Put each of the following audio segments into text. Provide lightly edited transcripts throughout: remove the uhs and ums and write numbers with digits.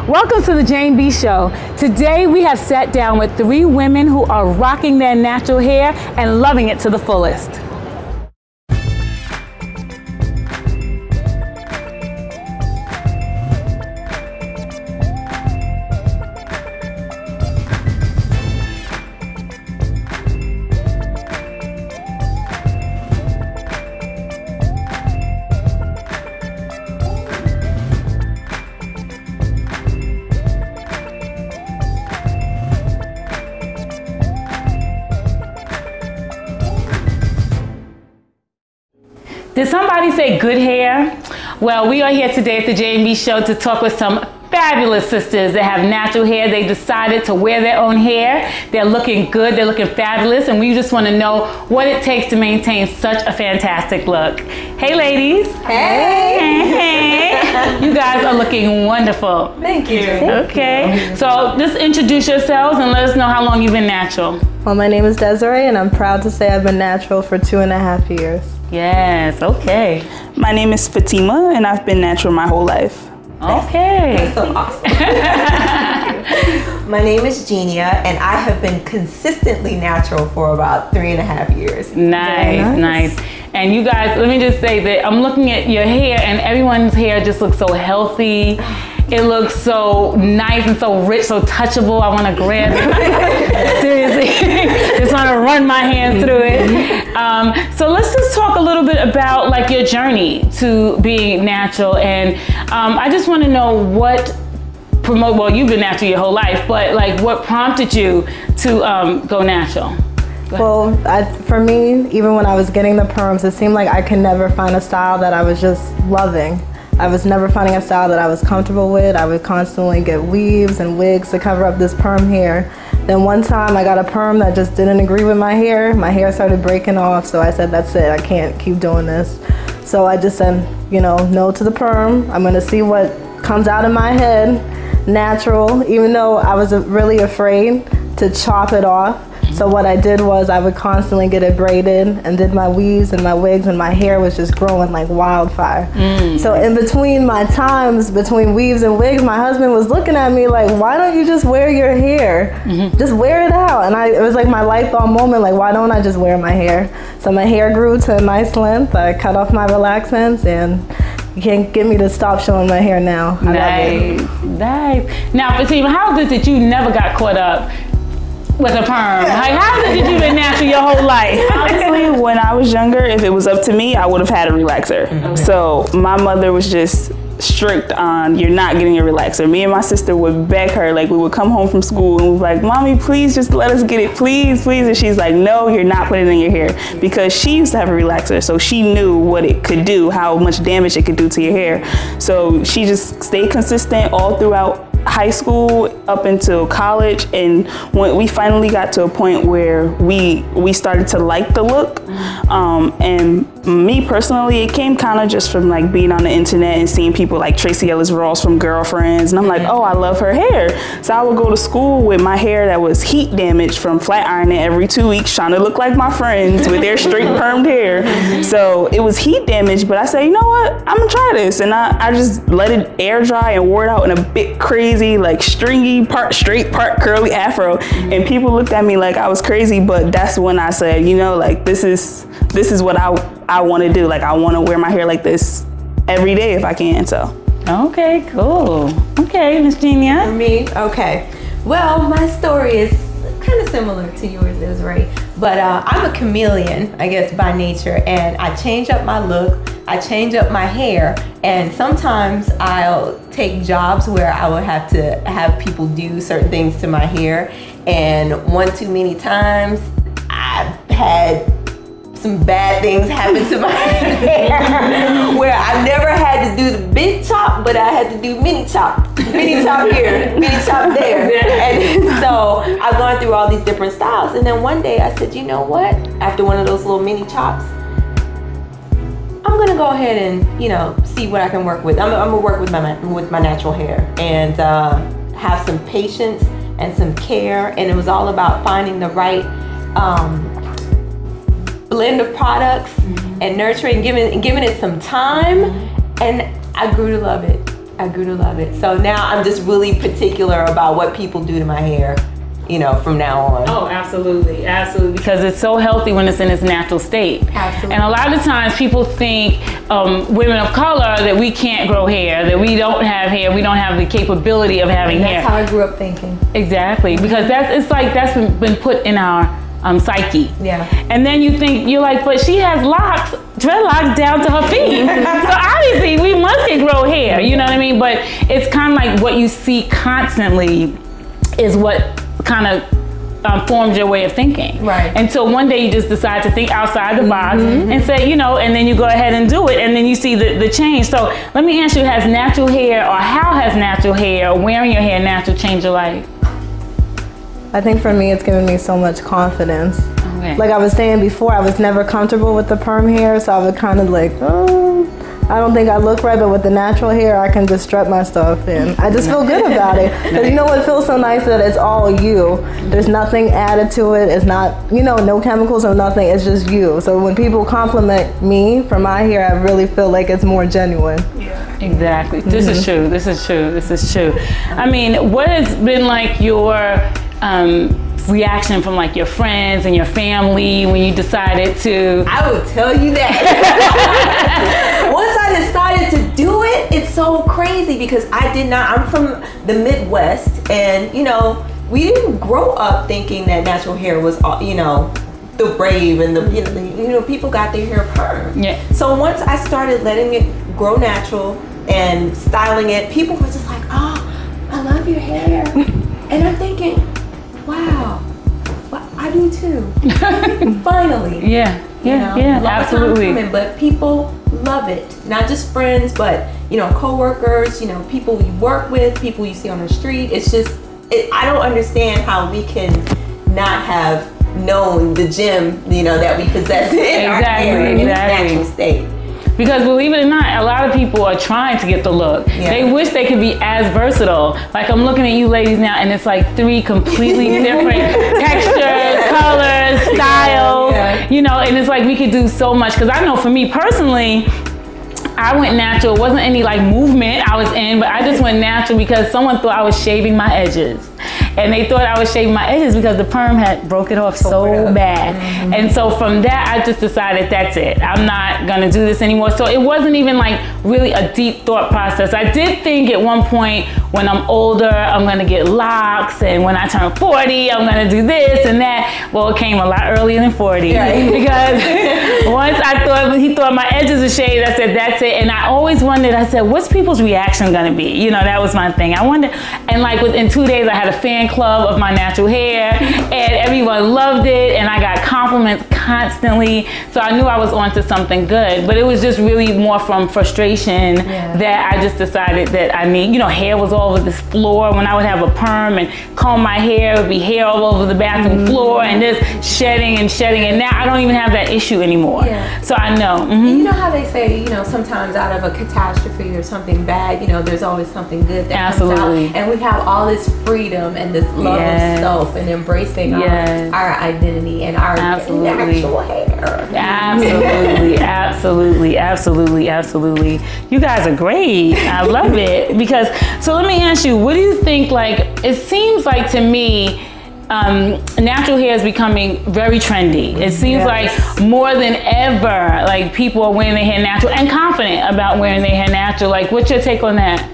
Welcome to the Jane B Show. Today we have sat down with 3 women who are rocking their natural hair and loving it to the fullest. Did somebody say good hair? Well, we are here today at the Jane B Show to talk with some fabulous sisters that have natural hair. They decided to wear their own hair. They're looking good, they're looking fabulous, and we just want to know what it takes to maintain such a fantastic look. Hey ladies. Hey. Hey. You guys are looking wonderful. Thank you. Okay, so just introduce yourselves and let us know how long you've been natural. Well, my name is Desiree, and I'm proud to say I've been natural for 2.5 years. Yes, okay. My name is Fatima, and I've been natural my whole life. Okay. That's so awesome. My name is Genia, and I have been consistently natural for about 3.5 years. Nice. And you guys, let me just say that I'm looking at your hair, and everyone's hair just looks so healthy. It looks so nice and so rich, so touchable. I want to grab it. Seriously. Just want to run my hands through it. So let's just talk a little bit about like your journey to being natural. And I just want to know what well, you've been natural your whole life, but like what prompted you to go natural? Well, for me, even when I was getting the perms, it seemed like I could never find a style that I was just loving. I was never finding a style that I was comfortable with. I would constantly get weaves and wigs to cover up this perm hair. Then one time I got a perm that just didn't agree with my hair. My hair started breaking off, so I said, that's it, I can't keep doing this. So I just said, no to the perm. I'm gonna see what comes out of my head, natural, even though I was really afraid to chop it off. So what I did was I would constantly get it braided and did my weaves and my wigs, and my hair was just growing like wildfire. So in between my times, between weaves and wigs, my husband was looking at me like, why don't you just wear your hair? Just wear it out. And it was like my light bulb moment, like, why don't I just wear my hair? So my hair grew to a nice length. I cut off my relaxants, and you can't get me to stop showing my hair now. Nice. Now, Fatima, how is it that you never got caught up with a perm? Like, how is it that you've been natural your whole life? Honestly, when I was younger, if it was up to me, I would have had a relaxer. So my mother was just strict on, you're not getting a relaxer. Me and my sister would beg her, like we would come home from school and we'd be like, Mommy, please just let us get it, please. And she's like, no, you're not putting it in your hair. Because she used to have a relaxer, so she knew what it could do, how much damage it could do to your hair. So she just stayed consistent all throughout high school up until college, and when we finally got to a point where we started to like the look, and me personally, it came kind of just from like being on the internet and seeing people like Tracy Ellis Ross from Girlfriends, and I'm like, oh, I love her hair. So I would go to school with my hair that was heat damaged from flat ironing every 2 weeks, trying to look like my friends with their straight permed hair. So it was heat damaged, but I said, you know what, I'm gonna try this, and I just let it air dry and wore it out in a bit crazy, like stringy, part straight, part curly afro, and people looked at me like I was crazy. But that's when I said, like this is what I want to do. Like I want to wear my hair like this every day if I can. So okay, cool. Okay, Miss Genia. For me, okay. Well, my story is kind of similar to yours, is right. But I'm a chameleon, I guess, by nature, and I change up my look. I change up my hair, and sometimes I'll take jobs where I will have to have people do certain things to my hair, and one too many times I've had some bad things happen to my hair where I never had to do the big chop, but I had to do mini chop here, mini chop there. And so I've gone through all these different styles, and then one day I said, you know what, after one of those little mini chops, I'm gonna go ahead and see what I can work with. I'm gonna work with my natural hair and have some patience and some care. And it was all about finding the right blend of products and nurturing, giving it some time, and I grew to love it. I grew to love it. So now I'm just really particular about what people do to my hair, you know, from now on. Oh, absolutely, absolutely. Because it's so healthy when it's in its natural state. Absolutely. And a lot of times people think women of color that we can't grow hair, that we don't have hair, we don't have the capability of having And hair. that's how I grew up thinking. Exactly, because that's been put in our psyche. Yeah. And then you're like, but she has locks, dreadlocks down to her feet. So obviously we must get grow hair, you know what I mean? But it's kind of like what you see constantly is what kind of forms your way of thinking. Right. And so one day you just decide to think outside the box and say, you know, and then you go ahead and do it, and then you see the change. So let me ask you, has natural hair, or how has natural hair, or wearing your hair natural, changed your life? I think for me, it's given me so much confidence. Okay. Like I was saying before, I was never comfortable with the perm hair, so I would kind of like, oh, I don't think I look right, but with the natural hair, I can just strut my stuff and I just feel good about it. Because you know what feels so nice, that it's all you. There's nothing added to it. It's not, you know, no chemicals or nothing. It's just you. So when people compliment me for my hair, I really feel like it's more genuine. Exactly. This is true. This is true. This is true. I mean, what has been like your reaction from like your friends and your family when you decided to? I will tell you that. Once I decided to do it, it's so crazy because I'm from the Midwest, and you know, we didn't grow up thinking that natural hair was, you know, the brave and the people got their hair perm. Yeah. So once I started letting it grow natural and styling it, people were just like, "Oh, I love your hair," and I'm thinking, wow, well, I do too. Finally. Yeah. Yeah. You know, Yeah. long time Absolutely. coming, but people love it. Not just friends, but you know, coworkers, you know, people you work with, people you see on the street. It's just, I don't understand how we can not have known the gem, you know, that we possess in our hair in its natural state. Because believe it or not, a lot of people are trying to get the look. Yeah. They wish they could be as versatile. Like I'm looking at you ladies now, and it's like 3 completely different textures, colors, styles, you know, and it's like we could do so much. Because I know for me personally, I went natural. It wasn't any like movement I was in, but I just went natural because someone thought I was shaving my edges. And they thought I was shaving my edges because the perm had broke it off so bad. And so from that, I just decided that's it. I'm not gonna do this anymore. So it wasn't even like really a deep thought process. I did think at one point, when I'm older, I'm gonna get locks, and when I turn 40, I'm gonna do this and that. Well, it came a lot earlier than 40. Because once he thought my edges were shaved, I said, that's it. And I always wondered, I said, what's people's reaction gonna be? You know, that was my thing. I wondered, and like within 2 days, I had a fan club of my natural hair, and everyone loved it, and I got compliments constantly. So I knew I was onto something good, but it was just really more from frustration that I just decided that I need, you know, hair was all over this floor. When I would have a perm and comb my hair, it would be hair all over the bathroom floor and just shedding, and now I don't even have that issue anymore. So I know. You know how they say, you know, sometimes out of a catastrophe or something bad, you know, there's always something good that comes out. And we have all this freedom and this love of self and embracing our identity and our natural hair. Absolutely. You guys are great. I love it. Because, so let me ask you, what do you think, like, it seems like to me, natural hair is becoming very trendy. It seems like more than ever, like people are wearing their hair natural and confident about wearing their hair natural. Like, what's your take on that?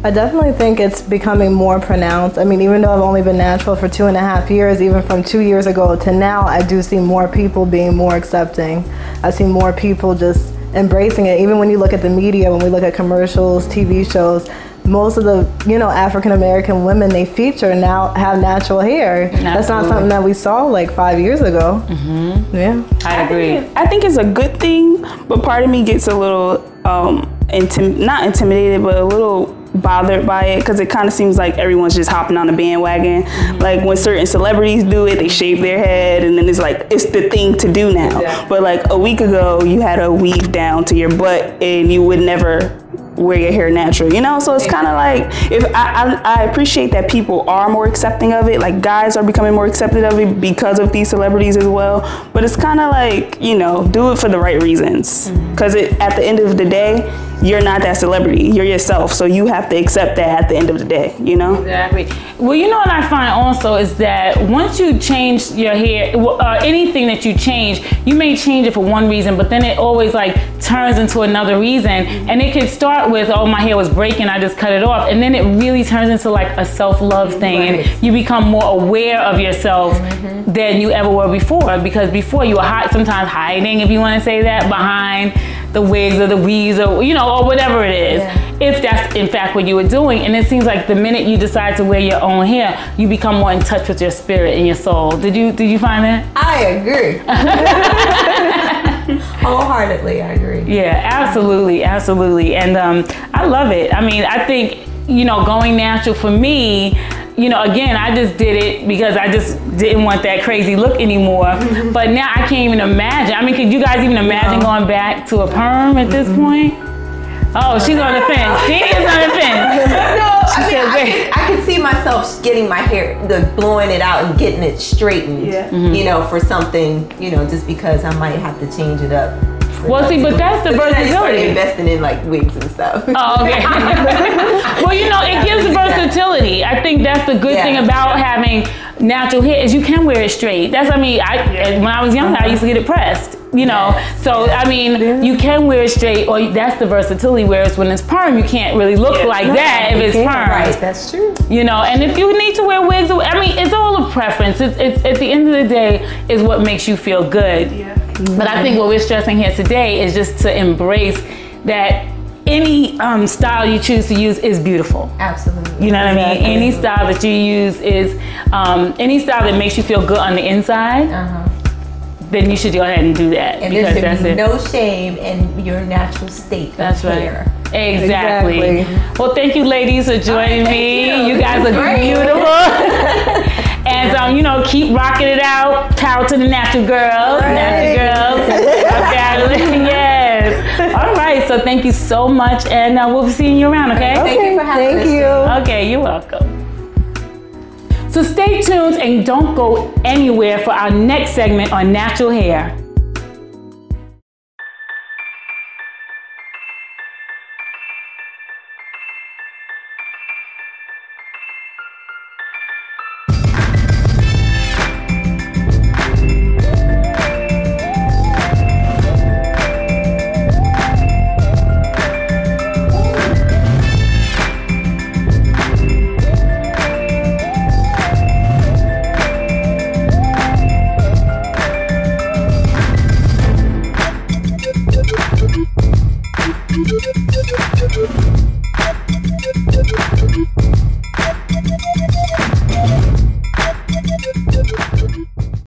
I definitely think it's becoming more pronounced. I mean, even though I've only been natural for 2.5 years, even from 2 years ago to now, I do see more people being more accepting. I see more people just embracing it. Even when you look at the media, when we look at commercials, TV shows, most of the, you know, African American women they feature now have natural hair. That's not something that we saw like 5 years ago. Yeah, I agree. I think it's a good thing, but part of me gets a little not intimidated, but a little bothered by it, because it kind of seems like everyone's just hopping on the bandwagon. Like when certain celebrities do it, they shave their head, and then it's like it's the thing to do now. But like a week ago, you had a weave down to your butt, and you would never wear your hair natural, you know? So it's kind of like, if I appreciate that people are more accepting of it, like guys are becoming more accepting of it because of these celebrities as well, but it's kind of like, you know, do it for the right reasons, because at the end of the day, you're not that celebrity. You're yourself. So you have to accept that at the end of the day, you know? Exactly. Well, you know what I find also is that once you change your hair, anything that you change, you may change it for one reason, but then it always like turns into another reason. And it can start with, oh, my hair was breaking, I just cut it off. And then it really turns into like a self-love thing. Right. And you become more aware of yourself than you ever were before. Because before you were sometimes hiding, if you want to say that, behind the wigs or the weaves or, you know, or whatever it is. Yeah. If that's in fact what you were doing. And it seems like the minute you decide to wear your own hair, you become more in touch with your spirit and your soul. Did you find that? I agree. Wholeheartedly, I agree. Yeah, absolutely, absolutely. And I love it. I mean, I think, you know, going natural for me, you know, again, I just did it because I just didn't want that crazy look anymore. But now I can't even imagine. I mean, could you guys even imagine going back to a perm at this point? Oh, she's on the fence. She is on the fence. No, I can see myself getting my hair, blowing it out and getting it straightened. Yeah. You know, for something, you know, just because I might have to change it up. Well, see, but that's the But then I started versatility. investing in like wigs and stuff. Oh, okay. Well, you know, it gives versatility. I think that's the good thing about having natural hair is you can wear it straight. That's, I mean, when I was younger, I used to get it pressed. You know, so I mean, you can wear it straight, or that's the versatility. Whereas when it's perm, you can't really look like that if it's perm. Right, that's true. You know, and if you need to wear wigs, I mean, it's all a preference. It's at the end of the day is what makes you feel good. Yeah. But I think what we're stressing here today is just to embrace that any style you choose to use is beautiful. Absolutely. You know what I mean? Any style that you use is any style that makes you feel good on the inside. Then you should go ahead and do that. And there should be no shame in your natural state of hair. Exactly. Well, thank you, ladies, for joining me. You guys are Great. beautiful. And you know, keep rocking it out. Power to the natural girls. Natural girls. Yes. All right. So thank you so much, and we'll be seeing you around. Okay. Thank you for having us. Okay. You're welcome. So stay tuned and don't go anywhere for our next segment on natural hair.